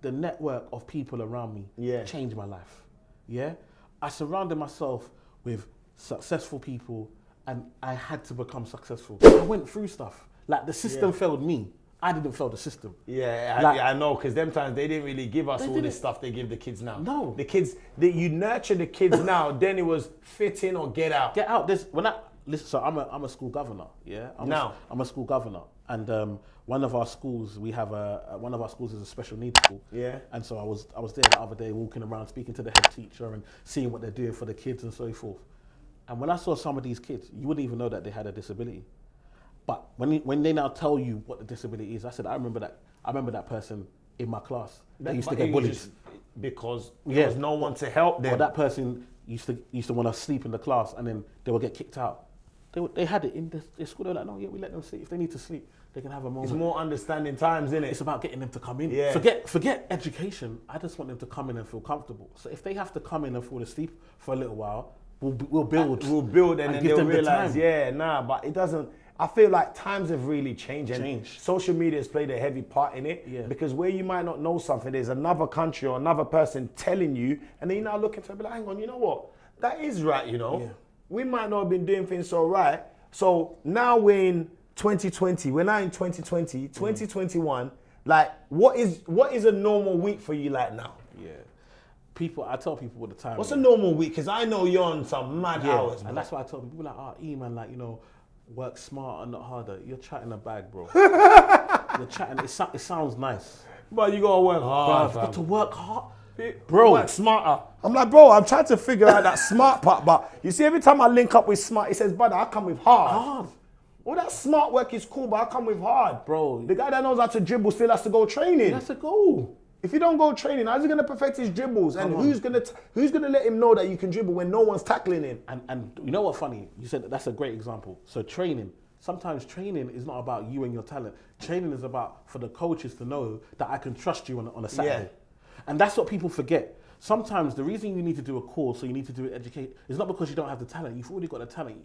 The network of people around me changed my life. Yeah, I surrounded myself with successful people, and I had to become successful. I went through stuff. Like the system failed me. I didn't fail the system. I know, because them times they didn't really give us all this stuff they give the kids now. No. The kids, you nurture the kids now, then it was fit in or get out. Get out. So I'm a school governor, yeah? I'm a school governor. And one of our schools, one of our schools is a special needs school. Yeah. And so I was there the other day walking around speaking to the head teacher and seeing what they're doing for the kids and so forth. And when I saw some of these kids, you wouldn't even know that they had a disability. But when they now tell you what the disability is, I said, I remember that person in my class that used to get bullied. Because there was no one to help them. Or that person used to want to sleep in the class and then they would get kicked out. They had it in the school. They were like, no, we let them sleep. If they need to sleep, they can have a moment. It's more understanding times, isn't it? It's about getting them to come in. Yeah. Forget education. I just want them to come in and feel comfortable. So if they have to come in and fall asleep for a little while, we'll build. We'll build and then they'll realize, but it doesn't. I feel like times have really changed. And social media has played a heavy part in it. Yeah. Because where you might not know something, there's another country or another person telling you, and then you're now looking to be like, hang on, you know what? That is right, you know? Yeah. We might not have been doing things so right. So now we're in 2020. We're now in 2020, 2021. Like, what is a normal week for you like now? Yeah. I tell people all the time. What's a normal week? Because I know you're on some mad hours, bro. And that's why I tell people like, man, like, you know, work smarter, not harder. You're chatting a bag, bro. You're chatting. It sounds nice. But you gotta work hard. Bro, I've got to work hard. Bro. Work smarter. I'm like, bro, I'm trying to figure out that smart part, but you see, every time I link up with smart, he says, brother, I come with hard. All that smart work is cool, but I come with hard. Bro. The guy that knows how to dribble still has to go training. That's a goal. If you don't go training, how's he gonna perfect his dribbles? And who's gonna let him know that you can dribble when no one's tackling him? And you know what's funny? You said that's a great example. So training. Sometimes training is not about you and your talent. Training is about for the coaches to know that I can trust you on a Saturday. Yeah. And that's what people forget. Sometimes the reason you need to do a course, so you need to do it educate, is not because you don't have the talent. You've already got the talent.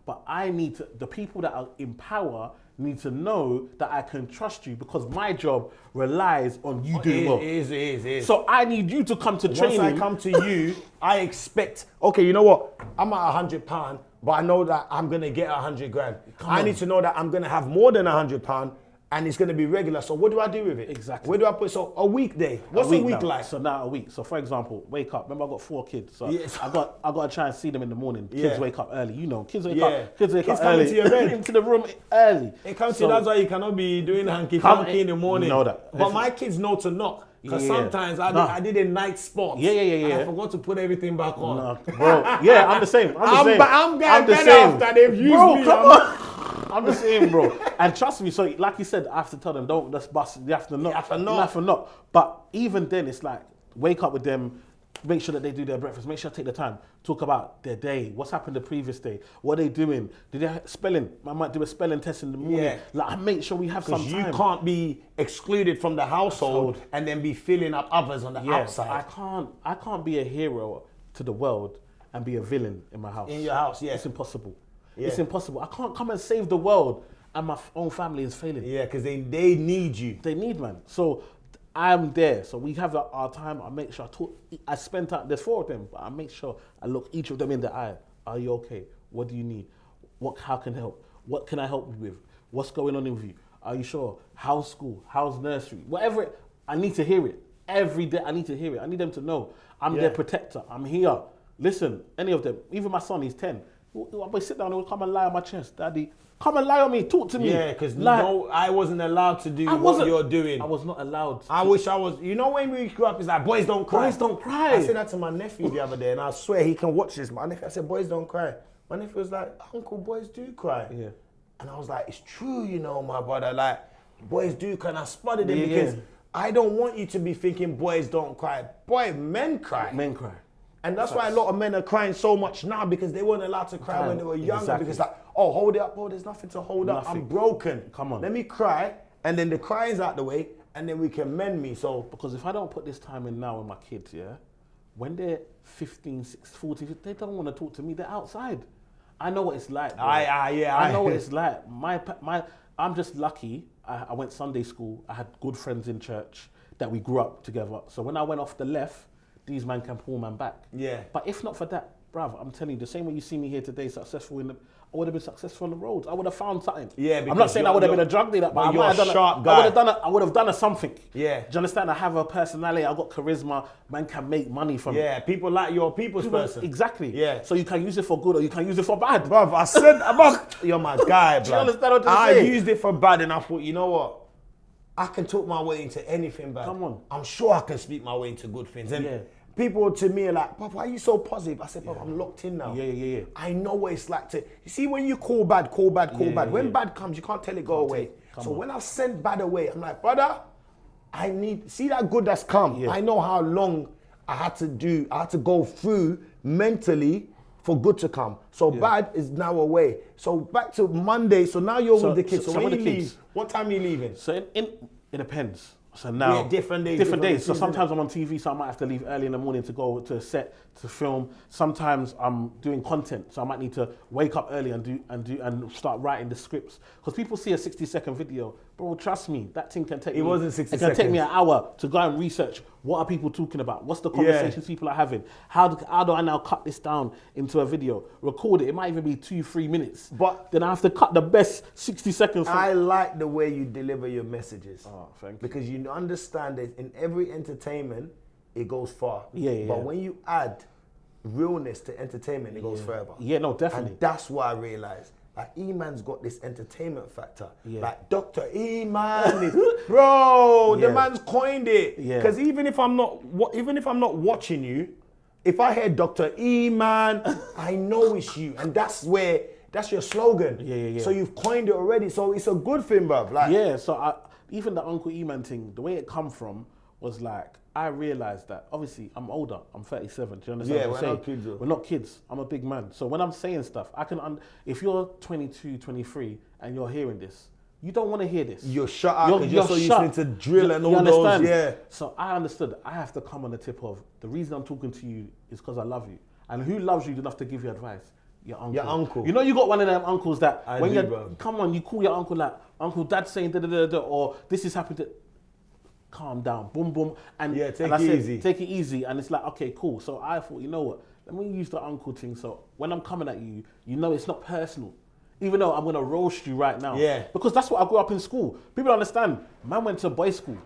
But the people that are in power need to know that I can trust you because my job relies on you doing well. It is. So I need you to come to training. Once I come to you, I expect, okay, you know what? I'm at £100, but I know that I'm going to get 100 grand. I need to know that I'm going to have more than £100 and it's going to be regular. So what do I do with it? Exactly. Where do I put, so a weekday? What's a week like? So now a week. So for example, wake up. Remember I got 4 kids. So I got to try and see them in the morning. Kids wake up early. You know, kids wake up early. Coming to your bed. Into the room early. It comes to, that's why you cannot be doing hanky in the morning. Know that. But my kids know to knock. Because sometimes I did a night sport. And I forgot to put everything back on. No, bro. Yeah, I'm the same. I'm getting better after they've used me. Come on. I'm the same, bro. And trust me, so like you said, I have to tell them, don't just bust. You have to knock. You have to knock. But even then, it's like, wake up with them, make sure that they do their breakfast, make sure I take the time, talk about their day, what's happened the previous day, what are they doing, did they spelling? I might do a spelling test in the morning. Yeah. Like, I make sure we have some time. Because you can't be excluded from the household and then be filling up others on the outside. I can't be a hero to the world and be a villain in my house. In your house, yeah. It's impossible. Yeah. It's impossible. I can't come and save the world and my own family is failing. Yeah, because they need you. They need, man. So I'm there. So we have our time. I make sure I spend time. There's 4 of them, but I make sure I look each of them in the eye. Are you okay? What do you need? How can I help? What can I help you with? What's going on with you? Are you sure? How's school? How's nursery? Whatever. I need to hear it. Every day I need to hear it. I need them to know I'm their protector. I'm here. Listen, any of them, even my son, he's 10. I'll sit down and he'll come and lie on my chest. Daddy, come and lie on me. Talk to me. Yeah, because I wasn't allowed to do what you're doing. I was not allowed. I wish I was. You know when we grew up, it's like, boys don't cry. Boys don't cry. I said that to my nephew the other day, and I swear he can watch this. My nephew, I said, boys don't cry. My nephew was like, Uncle, boys do cry. Yeah. And I was like, it's true, you know, my brother. Like, boys do cry. And I spotted him because I don't want you to be thinking boys don't cry. Boy, men cry. Men cry. And that's why a lot of men are crying so much now because they weren't allowed to cry when they were younger. Exactly. Because like, oh, hold it up, bro, there's nothing to hold up. I'm broken. Come on. Let me cry, and then the crying's out the way, and then we can mend me. So because if I don't put this time in now with my kids, when they're 15, 16, 14, they don't want to talk to me, they're outside. I know what it's like, bro. I know what it's like. I'm just lucky. I went Sunday school. I had good friends in church. that we grew up together. So when I went off the left, these man can pull man back. Yeah. But if not for that, bruv, I'm telling you, the same way you see me here today, successful I would have been successful on the roads. I would have found something. Yeah, I'm not saying I would have been a drug dealer, but you're I a sharp guy. I would have done a something. Yeah. Do you understand? I have a personality. I got charisma. Man can make money from it. Yeah, people like you're a people's person. Exactly. Yeah. So you can use it for good or you can use it for bad. Bruv, I said, you're my guy, bruv. Do you understand what I'm I saying? used it for bad and I thought, you know what? I can talk my way into anything bad. Come on. I'm sure I can speak my way into good things. And Yeah. people to me are like, Papa, why are you so positive? I said, Papa, I'm locked in now. Yeah. I know what it's like to, you see, when you call bad. When bad comes, you can't tell it go away. So when I send bad away, I'm like, brother, see that good that's come. Yeah. I know how long I had to go through mentally for good to come. So bad is now away. So back to Monday. So now you're with the kids. So when you leave, what time are you leaving? So it depends. So now, different days. Different days. So sometimes I'm on TV, so I might have to leave early in the morning to go to a set to film. Sometimes I'm doing content, so I might need to wake up early and start writing the scripts. Because people see a 60-second video, bro. Trust me, that thing can take. It wasn't 60 It can take me seconds. an hour to go and research what are people talking about, what's the conversations people are having, how do I now cut this down into a video, record it. It might even be 2-3 minutes, But then I have to cut the best 60 seconds. I like the way you deliver your messages. Oh, thank you. Because you understand that in every entertainment, it goes far. Yeah. But when you add realness to entertainment, it goes further. Yeah, no, definitely. And that's what I realized. Like, E-Man's got this entertainment factor. Yeah. Like, Dr. E-Man is, bro, the Yeah. man's coined it. Yeah. Because even if I'm not watching you, if I hear Dr. E-Man, I know it's you. And that's your slogan. Yeah. So you've coined it already. So it's a good thing, bruv. Like, Yeah, so even the Uncle E-Man thing, the way it come from was like, I realized that obviously I'm older, I'm 37, do you understand Yeah, what I'm we're saying? not kids, though. We're not kids, I'm a big man. So when I'm saying stuff, if you're 22, 23 and you're hearing this, you don't want to hear this. You're shut up because you're so shut. used to drill and You all those, understand? yeah. So I understood, I have to come on the tip of, the reason I'm talking to you is because I love you. And who loves you enough to give you advice? Your uncle. Your uncle. You know you got one of them uncles that, bro. come on, you call your uncle like, Uncle Dad's saying da-da-da-da, or this is happening to, calm down, boom, boom. And Yeah, take and I it said, easy. Take it easy. And it's like, okay, cool. So I thought, you know what? Let me use the uncle thing. So when I'm coming at you, you know it's not personal. Even though I'm going to roast you right now. Yeah. Because that's what I grew up in school. People understand. Man went to boys' school.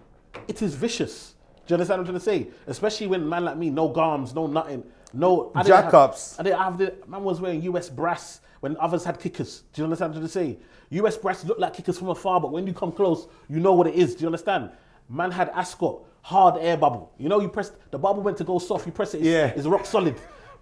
It is vicious. Do you understand what I'm trying to say? Especially when man like me, no garms, no nothing. No. Jack-ups. I didn't have the, man was wearing US brass when others had kickers. Do you understand what I'm trying to say? US brass look like kickers from afar, but when you come close, you know what it is. Do you understand? Man had Ascot, hard air bubble. You know, you press, the bubble went to go soft, you press it, it's rock solid.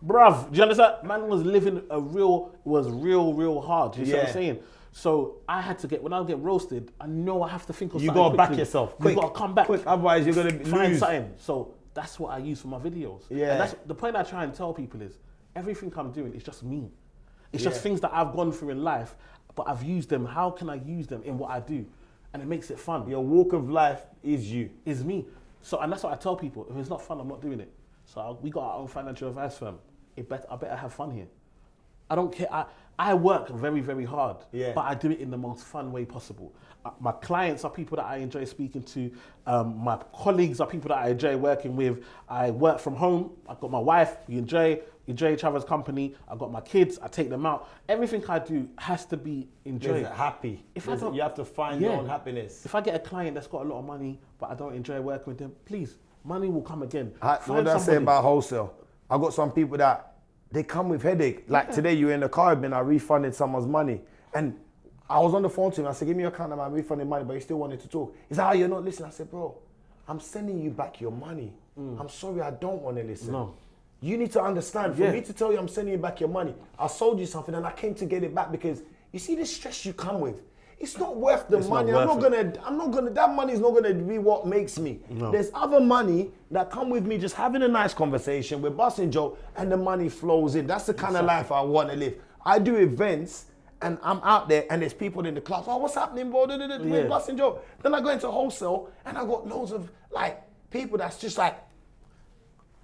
Bruv, do you understand? Man was living real hard. Do you see what I'm saying? So I had to when I get roasted, I know I have to think of something. You gotta back quickly. yourself. You gotta come back. Quick, otherwise you're gonna Find lose. something. So that's what I use for my videos. Yeah. And that's the point I try and tell people is everything I'm doing is just me. It's just things that I've gone through in life, but I've used them. How can I use them in what I do? And it makes it fun. Your walk of life is you. Is me. So, and that's what I tell people. If it's not fun, I'm not doing it. So we got our own financial advice firm. I better have fun here. I don't care. I work very hard, but I do it in the most fun way possible. My clients are people that I enjoy speaking to. My colleagues are people that I enjoy working with. I work from home. I've got my wife. We enjoy each other's company. I've got my kids. I take them out. Everything I do has to be enjoyed. Happy. You have to find your own happiness. If I get a client that's got a lot of money, but I don't enjoy working with them, please, money will come again. What did I say about wholesale? I got some people that they come with headache. Like today, you were in the Caribbean, I refunded someone's money. And I was on the phone to him. I said, give me your account number, I'm refunding money, but he still wanted to talk. He said, you're not listening. I said, bro, I'm sending you back your money. I'm sorry, I don't want to listen. No. You need to understand, for me to tell you I'm sending you back your money, I sold you something and I came to get it back because you see the stress you come with. It's not worth the money. That money is not gonna be what makes me. No. There's other money that come with me just having a nice conversation, we're busting joke, and the money flows in. That's the kind of life I want to live. I do events and I'm out there and there's people in the class, what's happening, bro? We're busting joke. Then I go into wholesale and I got loads of like people that's just like,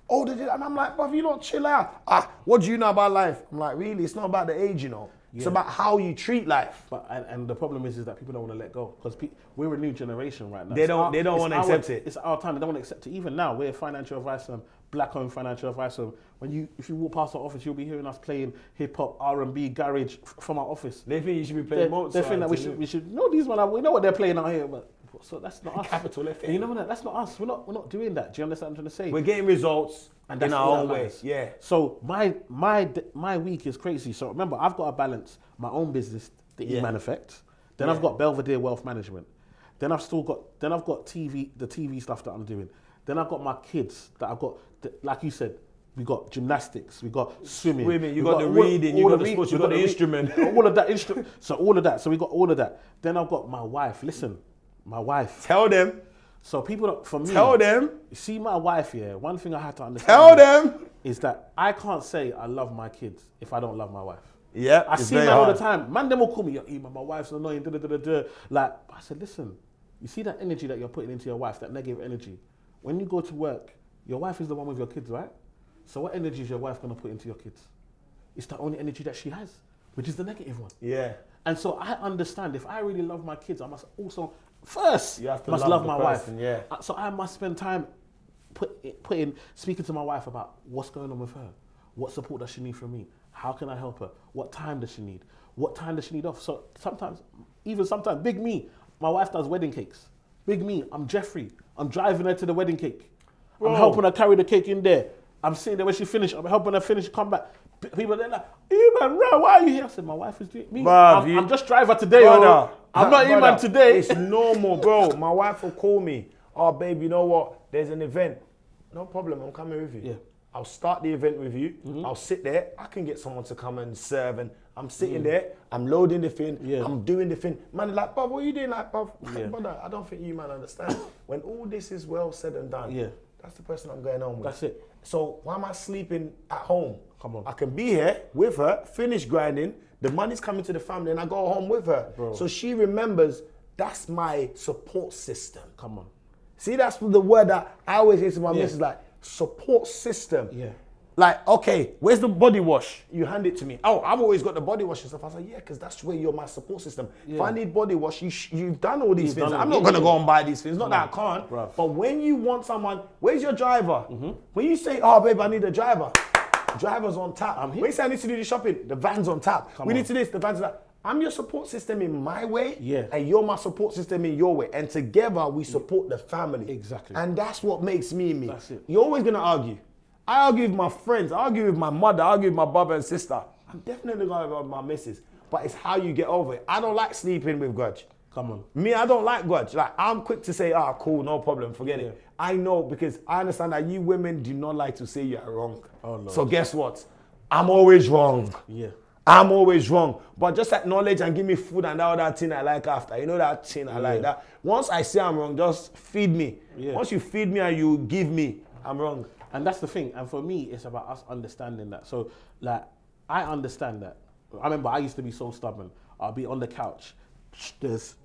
and I'm like, bro, you don't chill out. What do you know about life? I'm like, really? It's not about the age, you know. It's about how you treat life. But and the problem is that people don't want to let go because we're a new generation right now. They don't want to accept it. It's our time. They don't want to accept it. Even now, we're a financial advice firm, black-owned financial advice firm. If you walk past our office, you'll be hearing us playing hip hop, R&B, garage from our office. They think you should be playing Mozart. They think that we should know these ones. We know what they're playing out here, but so that's not us. Capital FM. You know what? That's not us. We're not doing that. Do you understand what I'm trying to say? We're getting results and in our own way. Yeah. So my week is crazy. So remember, I've got to balance my own business, the E-Man Effect. Then I've got Belvedere Wealth Management. Then I've got the TV stuff that I'm doing. Then I've got my kids that I've got, like you said, we got gymnastics, we got swimming. You got the reading, you got the sports, you got the instrument. All of that instrument. So all of that. So we got all of that. Then I've got my wife. Listen, my wife. Tell them. So people, for me. Tell them. You see my wife here, one thing I had to understand. Tell them. Is that I can't say I love my kids if I don't love my wife. Yeah, I see that all the time. Man, them will call me, my wife's annoying, Like, I said, listen, you see that energy that you're putting into your wife, that negative energy? When you go to work, your wife is the one with your kids, right? So what energy is your wife going to put into your kids? It's the only energy that she has, which is the negative one. Yeah. And so I understand if I really love my kids, I must also first you have to love my person, wife. Yeah. So I must spend time speaking to my wife about what's going on with her. What support does she need from me? How can I help her? What time does she need? What time does she need off? So sometimes, big me, my wife does wedding cakes. Big me, I'm Jeffrey. I'm driving her to the wedding cake. Bro. I'm helping her carry the cake in there. I'm sitting there when she finished. I'm helping her finish, come back. People, they're like, E-Man, why are you here? I said, my wife is doing me. Bruv, I'm just driver today. I'm not E-Man today. It's normal, bro. My wife will call me. Oh, babe, you know what? There's an event. No problem, I'm coming with you. Yeah. I'll start the event with you. Mm-hmm. I'll sit there. I can get someone to come and serve. And I'm sitting there. I'm loading the thing. Yeah. I'm doing the thing. Man, like, bruv, what are you doing? Like, bruv, brother, I don't think you, man, understand. When all this is well said and done, that's the person I'm going on with. That's it. So why am I sleeping at home? Come on. I can be here with her, finish grinding. The money's coming to the family and I go home with her. Bro. So she remembers that's my support system. Come on. See, that's the word that I always say to my missus, like, support system. Yeah. Like, okay, where's the body wash? You hand it to me. Oh, I've always got the body wash and stuff. I was like, yeah, because that's where you're my support system. Yeah. If I need body wash, you've done all these things. I'm not going to go and buy these things. Not that I can't. Bruv. But when you want someone, where's your driver? Mm-hmm. When you say, oh, babe, I need a driver. Driver's on tap. I'm here. When you say I need to do the shopping, the van's on tap. We need to do this, the van's on tap. I'm your support system in my way, and you're my support system in your way. And together, we support the family. Exactly. And that's what makes me me. That's it. You're always going to argue. I argue with my friends. I argue with my mother. I argue with my brother and sister. I'm definitely going to argue with my missus. But it's how you get over it. I don't like sleeping with grudge. Come on. Me, I don't like grudge. Like, I'm quick to say, cool, no problem, forget it. I know because I understand that you women do not like to say you're wrong. Oh, no. So guess what? I'm always wrong. Yeah. I'm always wrong. But just acknowledge and give me food and that other thing I like after. You know that thing I like that. Once I say I'm wrong, just feed me. Yeah. Once you feed me and you give me, I'm wrong. And that's the thing. And for me, it's about us understanding that. So, like, I understand that. I remember I used to be so stubborn. I'll be on the couch. There's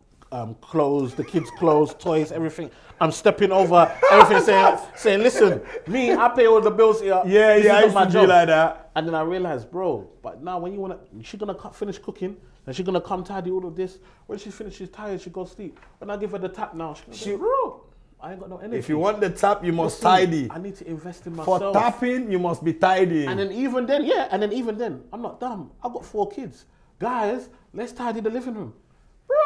clothes, the kids' clothes, toys, everything. I'm stepping over everything, saying, listen, me, I pay all the bills here. Yeah, I used to be like that. And then I realized, bro, but now when she's gonna finish cooking, and she's gonna come tidy all of this. When she finishes tired, she goes sleep. When I give her the tap now, she's gonna say, bro, I ain't got no energy. If you want the tap, you must tidy. I need to invest in myself. For tapping, you must be tidy. And then even then, I'm not dumb. I've got 4 kids. Guys, let's tidy the living room.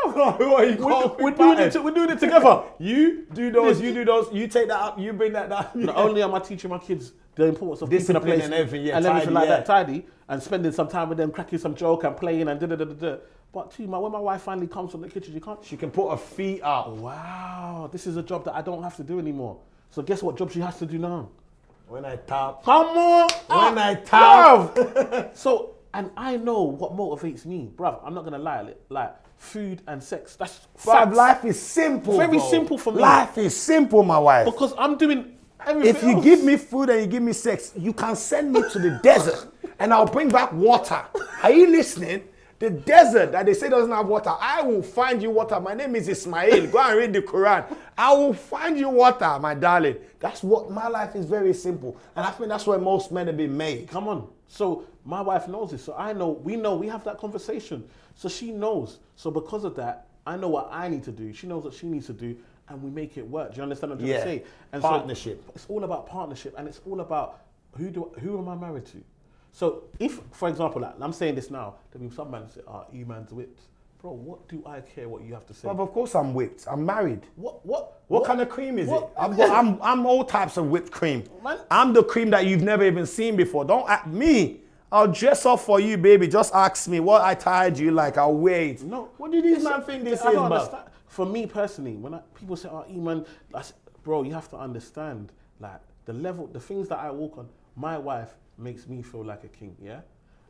Bro, we're doing it together. You do those, you take that up, you bring that down. Not only am I teaching my kids the importance of keeping a place and everything, everything like that tidy, and spending some time with them, cracking some joke and playing and da-da-da-da-da. But too, when my wife finally comes from the kitchen, she can put her feet up. Wow, this is a job that I don't have to do anymore. So guess what job she has to do now? When I tap. Come on! When I tap. So, and I know what motivates me, bruv. I'm not gonna lie, like food and sex. That's facts. Life is simple. Very simple for me. Life is simple, my wife. Because I'm doing everything. If you give me food and you give me sex, you can send me to the desert and I'll bring back water. Are you listening? The desert that they say doesn't have water, I will find you water. My name is Ismail. Go and read the Quran. I will find you water, my darling. That's what my life is, very simple. And I think that's where most men have been made. Come on. So my wife knows this. So we have that conversation. So she knows. So because of that, I know what I need to do. She knows what she needs to do. And we make it work. Do you understand what I'm trying to say? And partnership. So it's all about partnership. And it's all about who am I married to? So if, for example, like, I'm saying this now, there'll be some man say, E-man's whipped. Bro, what do I care what you have to say? But of course I'm whipped. I'm married. What kind of cream is it? I'm all types of whipped cream. Man. I'm the cream that you've never even seen before. Don't ask me. I'll dress up for you, baby. Just ask me what I tired you like. I'll wait. No. What do these man think this is, I don't bro? understand. For me personally, when people say, E-man, bro, you have to understand, like, the things that I walk on, my wife makes me feel like a king, yeah?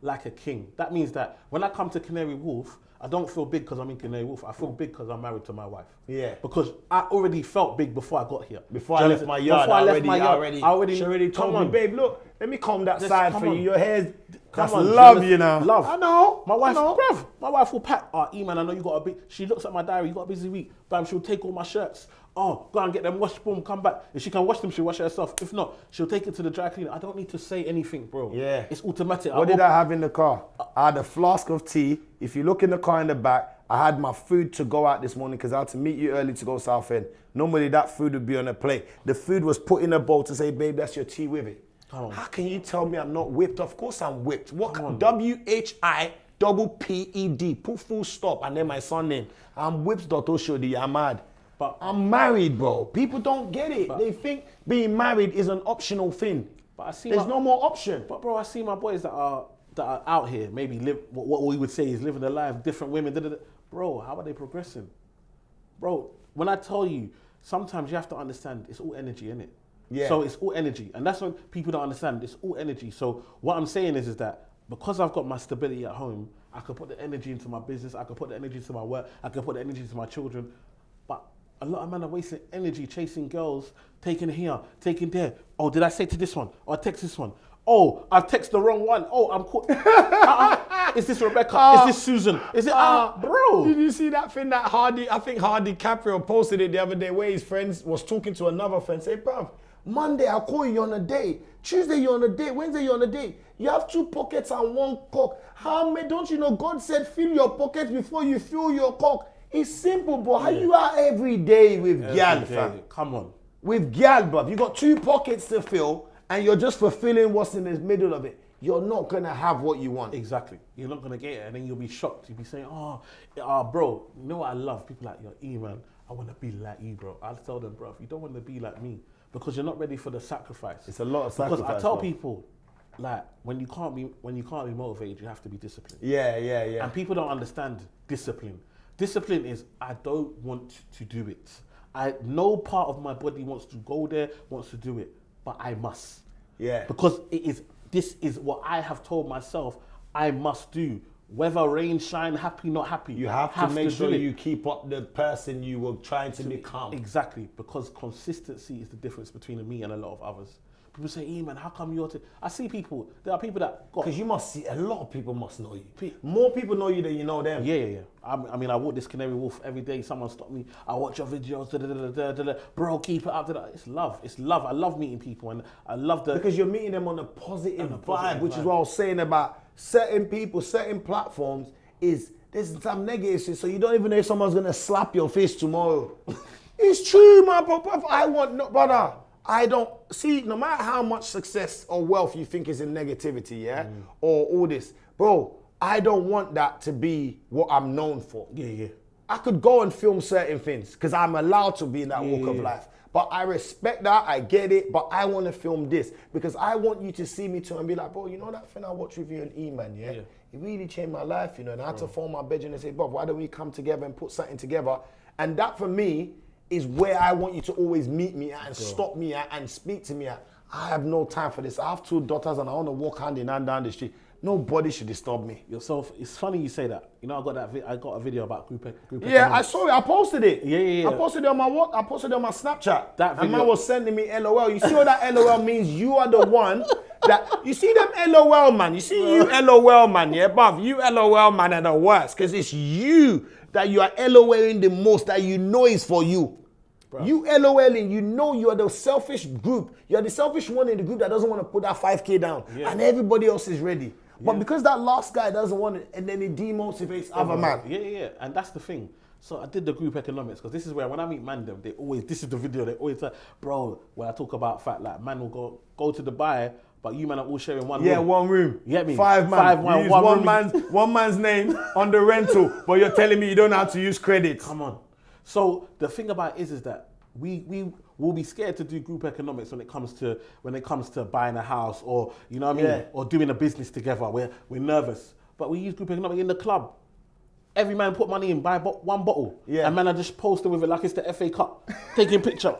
Like a king. That means that when I come to Canary Wharf, I don't feel big because I'm in Canary Wharf. I feel big because I'm married to my wife. Yeah. Because I already felt big before I got here. Before I left my yard, she already told me, babe, look, let me comb that side for you. Your hair's, that's love, you know. Love. I know. My wife, bruv, my wife will pack. E-man, I know you got a big, she looks at my diary, you got a busy week. Bam, she'll take all my shirts. Go and get them washed, boom, come back. If she can wash them, she'll wash it herself. If not, she'll take it to the dry cleaner. I don't need to say anything, bro. Yeah. It's automatic. What did I have in the car? I had a flask of tea. If you look in the car in the back, I had my food to go out this morning because I had to meet you early to go Southend. Normally that food would be on a plate. The food was put in a bowl to say, babe, that's your tea with it. How can you tell me I'm not whipped? Of course I'm whipped. What? WHIPPED. Put full stop and then my son name. I'm whipped. Oshodi. I'm mad. But I'm married, bro. People don't get it. They think being married is an optional thing. But there's no more option. But bro, I see my boys that are out here, maybe live what we would say is living a life, different women. Bro, how are they progressing? Bro, when I tell you, sometimes you have to understand it's all energy, innit? Yeah. So it's all energy. And that's when people don't understand. It's all energy. So what I'm saying is that because I've got my stability at home, I can put the energy into my business, I can put the energy into my work, I can put the energy into my children. But a lot of men are wasting energy chasing girls, taking here, taking there. Oh, did I say to this one? Or I text this one? Oh, I text the wrong one. Oh, I'm caught. Is this Rebecca? Is this Susan? Is it bro? Did you see that thing that Hardy DiCaprio posted it the other day where his friends was talking to another friend, say, bruv, Monday I'll call you on a date. Tuesday you're on a date. Wednesday you're on a date. You have 2 pockets and 1 cock. How many? Don't you know God said fill your pockets before you fill your cock? It's simple, bro. How you are every day with gal, fam? Come on. With gal, bruv. You got 2 pockets to fill and you're just fulfilling what's in the middle of it. You're not going to have what you want. Exactly. You're not going to get it. And then you'll be shocked. You'll be saying, bro, you know what I love? People like, man, I want to be like you, bro. I'll tell them, bro, you don't want to be like me because you're not ready for the sacrifice. It's a lot of sacrifice. Because I tell people, like, when you can't be motivated, you have to be disciplined. Yeah. And people don't understand discipline. Discipline is, I don't want to do it. No part of my body wants to go there, wants to do it, but I must. Yeah. Because this is what I have told myself I must do. Whether rain, shine, happy, not happy. You have to make sure you keep up the person you were trying to become. Exactly, because consistency is the difference between me and a lot of others. People say, man, how come you're... I see people, there are people that... Because you must see, a lot of people must know you. More people know you than you know them. Yeah. I mean, I walk this Canary Wharf every day. Someone stopped me. I watch your videos. Bro, keep it up. It's love. It's love. I love meeting people. And I love the... Because you're meeting them on a positive vibe, which is what I was saying about certain people, certain platforms, there's some negative shit. So you don't even know if someone's going to slap your face tomorrow. It's true, man. Brother. I don't see, no matter how much success or wealth you think is in negativity, or all this, bro, I don't want that to be what I'm known for. Yeah. I could go and film certain things because I'm allowed to be in that walk of life. But I respect that, I get it, but I want to film this because I want you to see me too and be like, bro, you know that thing I watched with you and E-man, yeah? It really changed my life, and I had to phone my bedroom and say, bro, why don't we come together and put something together? And that for me is where I want you to always meet me at and stop me at and speak to me at. I have no time for this. I have 2 daughters and I want to walk hand in hand down the street. Nobody should disturb me. Yourself, it's funny you say that. I got a video about group. Yeah, I saw it. I posted it. Yeah. I posted it on my I posted it on my Snapchat. That video. And man was sending me LOL. You see what that LOL means? You are the one that you see them LOL man. You see you LOL man, yeah, bruv. You LOL man are the worst because it's you that you are LOLing the most that you know is for you. Bruh. You LOLing, you know you are the selfish group. You are the selfish one in the group that doesn't want to put that 5K down, and everybody else is ready. But because that last guy doesn't want it, and then it demotivates other man. Yeah, and that's the thing. So I did the group economics because this is where when I meet man them, this is the video they always say, bro, when I talk about fact, like man will go to Dubai, but you man are all sharing one room. Yeah, one room. You get me? Five man. You use one room. man's name on the rental, but you're telling me you don't know how to use credit. Come on. So the thing about it is that we will be scared to do group economics when it comes to buying a house or you know what I mean, or doing a business together. We're nervous, but we use group economics in the club. Every man put money in, buy one bottle. Yeah. And man, I just posted with it like it's the FA Cup, taking picture.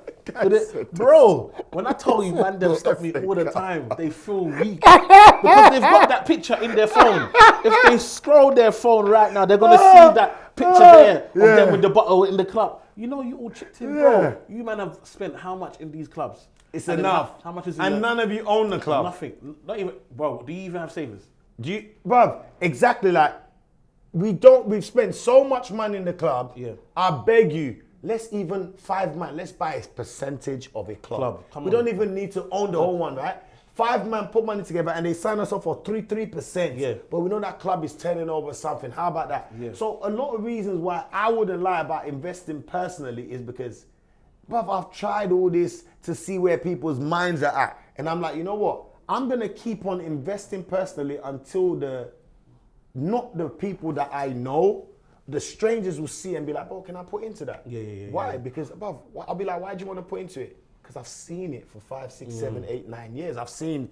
Bro, when I told you, man, they'll stop me all the time. They feel weak because they've got that picture in their phone. If they scroll their phone right now, they're gonna see that picture there of them with the bottle in the club. You know, you all chipped in, bro. You man have spent how much in these clubs? It's enough. How much is it? And none of you own the club. Nothing. Not even, bro. Do you even have savings? Bruv, exactly like. We've spent so much money in the club. Yeah. I beg you, let's even 5 man, let's buy a percentage of a club. We don't even need to own the whole one, right? 5 man put money together and they sign us up for 3%. Yeah. But we know that club is turning over something. How about that? Yeah. So a lot of reasons why I wouldn't lie about investing personally is because, bruv, I've tried all this to see where people's minds are at. And I'm like, you know what? I'm going to keep on investing personally until not the people that I know, the strangers will see and be like, bro, can I put into that? Yeah. Why? Because above, I'll be like, why do you want to put into it? Because I've seen it for 5, 6, 7, 8, 9 years. I've seen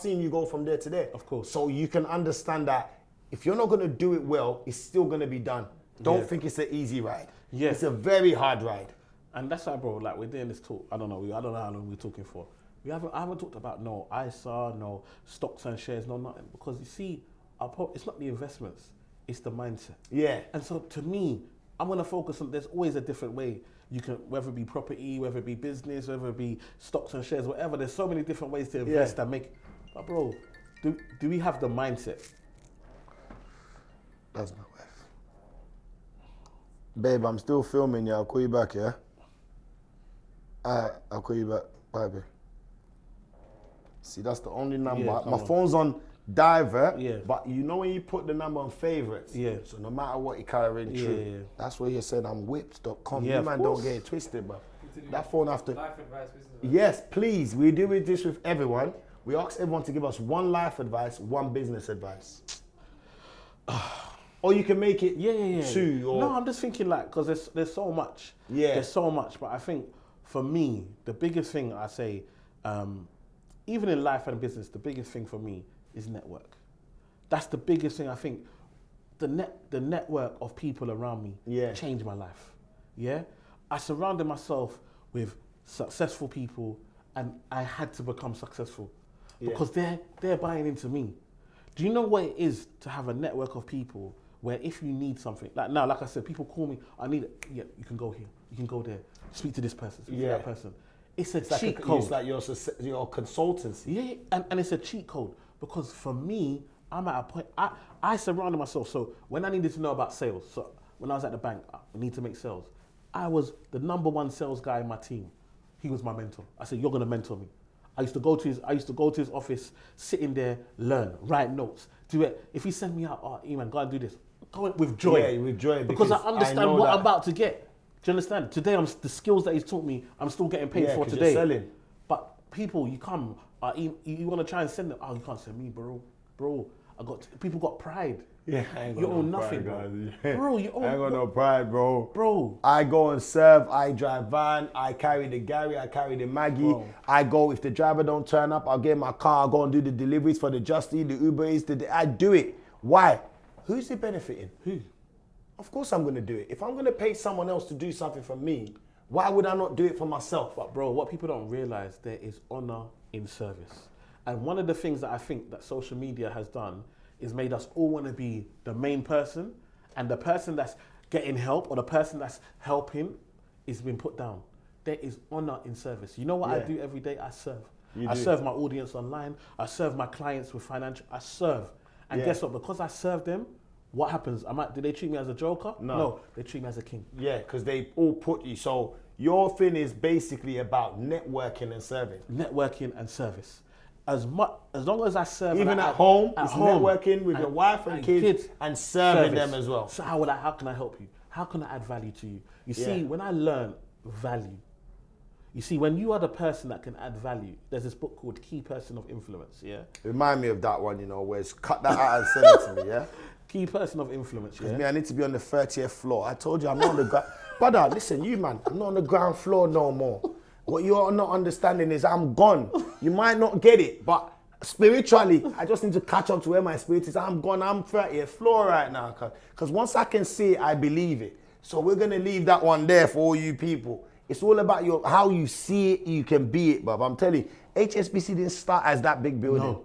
you go from there to there. Of course. So you can understand that if you're not going to do it well, it's still going to be done. Don't think it's an easy ride. Yeah. It's a very hard ride. And that's why, bro, like we're doing this talk. I don't know how long we're talking for. I haven't talked about no ISA, no stocks and shares, no nothing. Because you see, it's not the investments, it's the mindset. Yeah. And so to me, I'm gonna focus on, there's always a different way. You can, whether it be property, whether it be business, whether it be stocks and shares, whatever, there's so many different ways to invest and make, but bro, do we have the mindset? That's my wife. Babe, I'm still filming, yeah, I'll call you back, yeah? Alright, I'll call you back, bye babe. See, that's the only number. My phone's on divert, but you know when you put the number on favorites, so no matter what you carry in true, that's where you said I'm whipped.com. You man don't get it twisted, bro. That phone after. Life advice, business advice. Yes, please. We do this with everyone. We ask everyone to give us one life advice, one business advice. Or you can make it two. Or no, I'm just thinking like, because there's so much. Yeah. There's so much, but I think for me, the biggest thing I say, even in life and business, the biggest thing for me is network. That's the biggest thing. I think the network of people around me changed my life. Yeah, I surrounded myself with successful people, and I had to become successful because they're buying into me. Do you know what it is to have a network of people where if you need something, like now, like I said, people call me, I need it. Yeah, you can go here, you can go there, speak to this person, speak to that person. It's a cheat code. It's like your consultancy. Yeah, and it's a cheat code. Because for me, I'm at a point, I surrounded myself. So when I needed to know about sales, so when I was at the bank, I need to make sales. I was the #1 sales guy in my team. He was my mentor. I said, you're gonna mentor me. I used to go to his office, sit in there, learn, write notes, do it. If he sent me out, man, go and do this. Go in with joy. Yeah, with joy. Because I understand what I'm about to get. Do you understand? Today, the skills that he's taught me, I'm still getting paid for today. You're selling. But people, you come, you want to try and send them. Oh, you can't send me, bro. People got pride. Yeah, you own nothing, bro. Bro, you own. I ain't got no pride, bro. Bro, I go and serve. I drive van. I carry the Gary. I carry the Maggie. Bro. I go if the driver don't turn up. I'll get my car. I'll go and do the deliveries for the Just Eat, the Uber Eats. I do it. Why? Who's it benefiting? Who? Of course I'm going to do it. If I'm going to pay someone else to do something for me, why would I not do it for myself? But bro, what people don't realize, there is honor in service. And one of the things that I think that social media has done is made us all want to be the main person, and the person that's getting help or the person that's helping is being put down. There is honor in service. You know what I do every day? I serve. I serve my audience online. I serve my clients with financial. I serve. And guess what? Because I serve them, what happens? Do they treat me as a joker? No, they treat me as a king. Yeah, because they all put you. So your thing is basically about networking and serving. Networking and service. As long as I serve. Even at home, networking with your wife and kids and serving them as well. So how can I help you? How can I add value to you? You see, when I learn value, you see, when you are the person that can add value, there's this book called Key Person of Influence, yeah? Remind me of that one, where it's cut that out and send it to me, yeah? Key Person of Influence, yeah? Me, I need to be on the 30th floor. I told you I'm not on the ground. Brother, listen, you man, I'm not on the ground floor no more. What you're not understanding is I'm gone. You might not get it, but spiritually, I just need to catch up to where my spirit is. I'm gone, I'm 30th floor right now. Because once I can see it, I believe it. So we're going to leave that one there for all you people. It's all about how you see it, you can be it, bruv. I'm telling you, HSBC didn't start as that big building. No.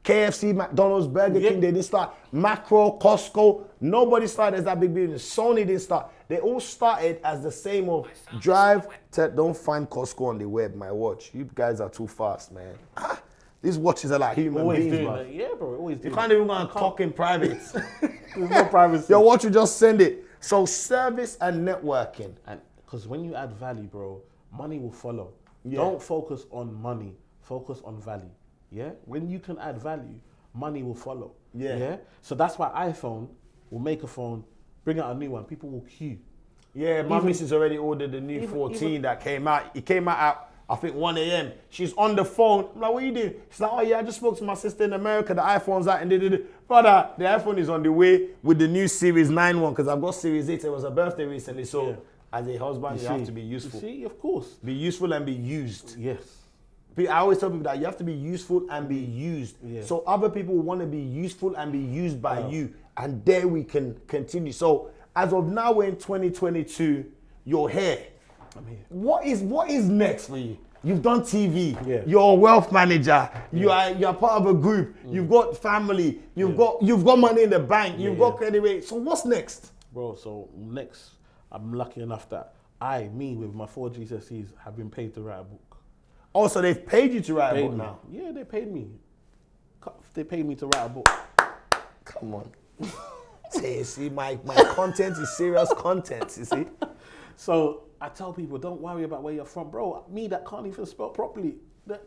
KFC, McDonald's, Burger King, they didn't start. Macro, Costco, nobody started as that big building. Sony didn't start. They all started as the same of don't find Costco on the web, my watch. You guys are too fast, man. These watches are like human beings, bro. Yeah, bro, always do. You can't even go and talk in private. There's no privacy. Your watch, you just send it. So service and networking. Because when you add value, bro, money will follow. Yeah. Don't focus on money. Focus on value. Yeah? When you can add value, money will follow. Yeah? So that's why iPhone will make a phone, bring out a new one. People will queue. Yeah, my missus already ordered the new 14 that came out. It came out at, I think, 1 a.m. She's on the phone. I'm like, what are you doing? She's like, oh yeah, I just spoke to my sister in America. The iPhone's out. And brother, the iPhone is on the way with the new Series 9 one because I've got Series 8. It was her birthday recently. So as a husband, you have to be useful. You see, of course. Be useful and be used. Yes. I always tell people that you have to be useful and be used. Yeah. So other people want to be useful and be used by you. And there we can continue. So as of now, we're in 2022, you're here. I'm here. What is next for you? You've done TV. Yeah. You're a wealth manager. Yeah. You're part of a group. You've got family. You've got money in the bank. You've got credit rate. So what's next? Bro, so next, I'm lucky enough that with my 4 GCSEs, have been paid to write a book. Oh, so they've paid you to write a book now? Yeah, they paid me. They paid me to write a book. Come on. See, my content is serious content, you see? So I tell people, don't worry about where you're from. Bro, me that can't even spell properly,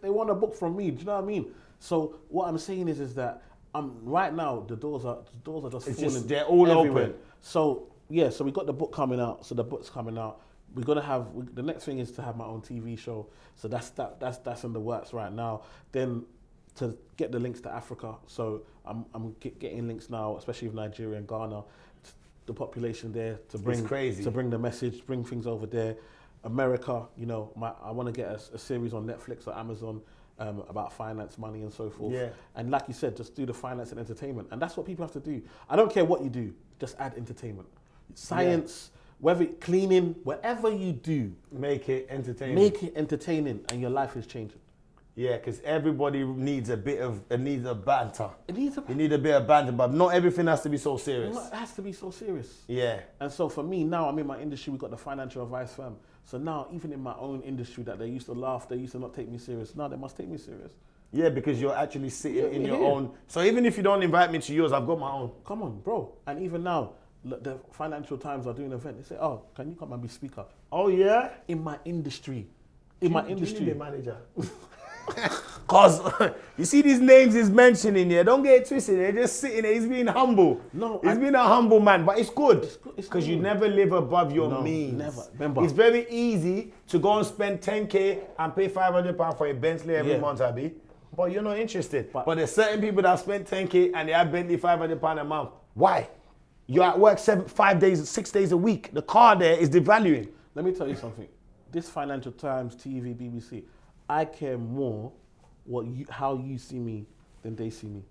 they want a book from me, do you know what I mean? So what I'm saying is that right now, the doors are just falling. They're all everywhere. open. So yeah, so we got the book coming out. So the book's coming out. We're gonna have the next thing is to have my own TV show. So that's in the works right now. Then to get the links to Africa. So I'm getting links now, especially with Nigeria and Ghana, the population there to bring the message, bring things over there. America, I want to get a series on Netflix or Amazon about finance, money, and so forth. Yeah. And like you said, just do the finance and entertainment, and that's what people have to do. I don't care what you do, just add entertainment, science. Yeah. Whether cleaning, whatever you do, make it entertaining. Make it entertaining, and your life is changing. Yeah, because everybody needs a banter. You need a bit of banter, but not everything has to be so serious. No, it has to be so serious. Yeah. And so for me now, I'm in my industry. We got the financial advice firm. So now, even in my own industry, that they used to laugh, they used to not take me serious. Now they must take me serious. Yeah, because you're actually sitting in your own. So even if you don't invite me to yours, I've got my own. Come on, bro. And even now, the Financial Times are doing an event. They say, "Oh, can you come and be speaker?" Oh yeah. In my industry. Do you need a manager? Cause you see these names he's mentioning here. Don't get it twisted. They're just sitting there. He's being humble. No, he's been a humble man, but it's good because you never live above your means. Never. Remember, it's very easy to go and spend 10K and pay £500 for a Bentley every month, Abby. But you're not interested. But there's certain people that spend 10K and they have Bentley £500 a month. Why? You're at work 6 days a week. The car there is devaluing. Let me tell you something. This Financial Times, TV, BBC, I care more how you see me than they see me,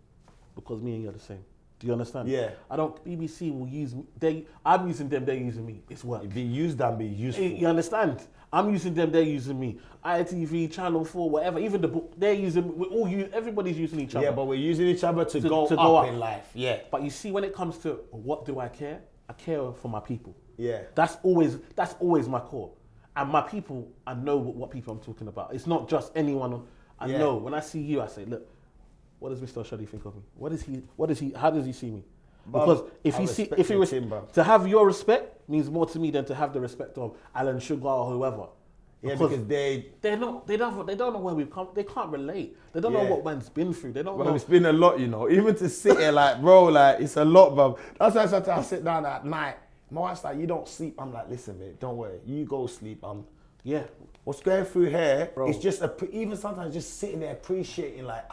because me and you are the same. Do you understand? Yeah. BBC will use me. I'm using them, they're using me. It's work. Be used and be useful. You understand? I'm using them, they're using me. ITV, Channel 4, whatever, even the book, they're using, everybody's using each other. Yeah, but we're using each other to go up in life. Yeah. But you see, when it comes to what do I care for my people. Yeah. That's always my core. And my people, I know what people I'm talking about. It's not just anyone. I know when I see you, I say, look, what does Mr. Oshodi think of me? How does he see me? Because to have your respect means more to me than to have the respect of Alan Sugar or whoever. Because they don't know where we've come. They can't relate. They don't know what man's been through. They don't know. It's been a lot, you know. Even to sit here, like, bro, like, it's a lot, bro. That's why sometimes I sit down at night. My wife's like, you don't sleep. I'm like, listen, babe, don't worry. You go sleep. What's going through here, bro. It's just, even sometimes just sitting there appreciating, like,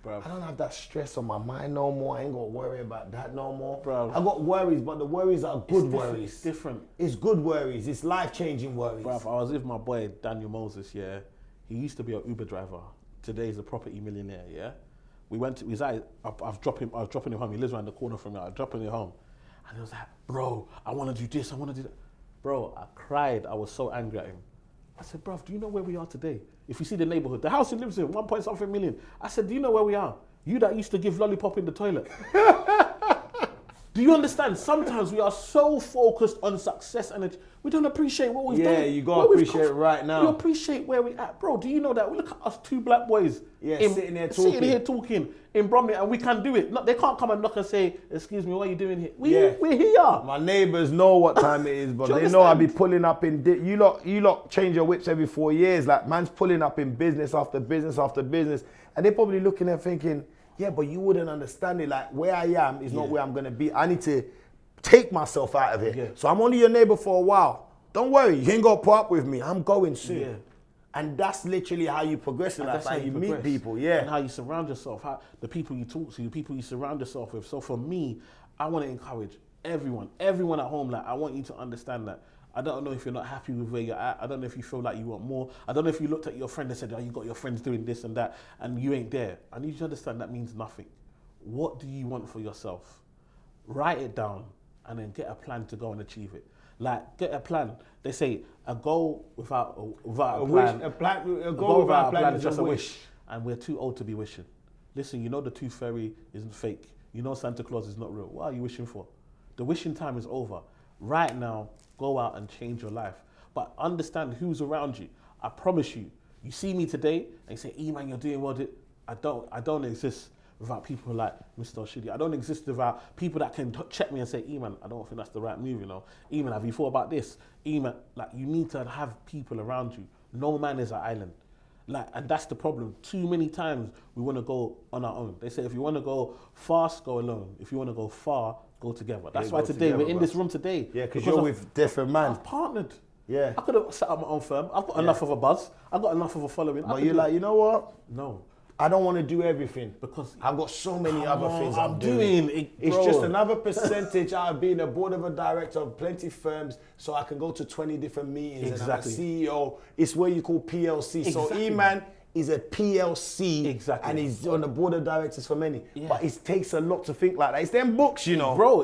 bro, I don't have that stress on my mind no more. I ain't got to worry about that no more. Bro. I got worries, but the worries are good worries. It's different. It's good worries. It's life-changing worries. Bro, I was with my boy, Daniel Moses, yeah. He used to be an Uber driver. Today he's a property millionaire, yeah. I was dropping him home. He lives around the corner from me. I was dropping him home. And he was like, bro, I want to do this, I want to do that. Bro, I cried. I was so angry at him. I said, bro, do you know where we are today? If you see the neighborhood, the house he lives in, 1 point something million. I said, do you know where we are? You that used to give lollipop in the toilet. Do you understand? Sometimes we are so focused on success and we don't appreciate what we've done. Yeah, you got to appreciate it right now. You appreciate where we're at. Bro, do you know that? Look at us two black boys. Yeah, sitting here talking in Bromley, and we can do it. No, they can't come and knock and say, excuse me, what are you doing here? We're here. My neighbours know what time it is, but they know I be pulling up in... You lot change your whips every 4 years. Like, man's pulling up in business after business after business. And they're probably looking there thinking, yeah, but you wouldn't understand it. Like, where I am is not where I'm going to be. I need to take myself out of it. Yeah. So I'm only your neighbor for a while. Don't worry, you ain't got to put up with me. I'm going soon. Yeah. And that's literally how you progress in life. That's how you meet people, and how you surround yourself, how the people you talk to, the people you surround yourself with. So for me, I want to encourage everyone at home. Like, I want you to understand that. I don't know if you're not happy with where you're at. I don't know if you feel like you want more. I don't know if you looked at your friend and said, oh, you got your friends doing this and that, and you ain't there. I need you to understand that means nothing. What do you want for yourself? Write it down and then get a plan to go and achieve it. Like, get a plan. They say a goal without a plan. A goal without a plan is just a wish. And we're too old to be wishing. Listen, you know the tooth fairy isn't fake. You know Santa Claus is not real. What are you wishing for? The wishing time is over. Right now, go out and change your life. But understand who's around you. I promise you, you see me today and you say, E-man, you're doing well. I don't exist without people like Mr. Oshodi. I don't exist without people that can check me and say, E-man, I don't think that's the right move, you know. E-man, have you thought about this? E-man, like, you need to have people around you. No man is an island. Like, and that's the problem. Too many times we want to go on our own. They say if you want to go fast, go alone. If you want to go far, go together. That's why today we're in this room today. Yeah, because you're with different man. I've partnered. Yeah. I could have set up my own firm. I've got enough of a buzz. I've got enough of a following. But you're like, you know what? No. I don't want to do everything because I've got so many other things I'm doing. It's bro. Just another percentage out of being a board of a director of plenty firms, so I can go to 20 different meetings. Exactly. And I'm a CEO. It's what you call PLC. Exactly. So E-man is a PLC. Exactly. And he's on the board of directors for many. Yeah. But it takes a lot to think like that. It's them books, you know. Bro.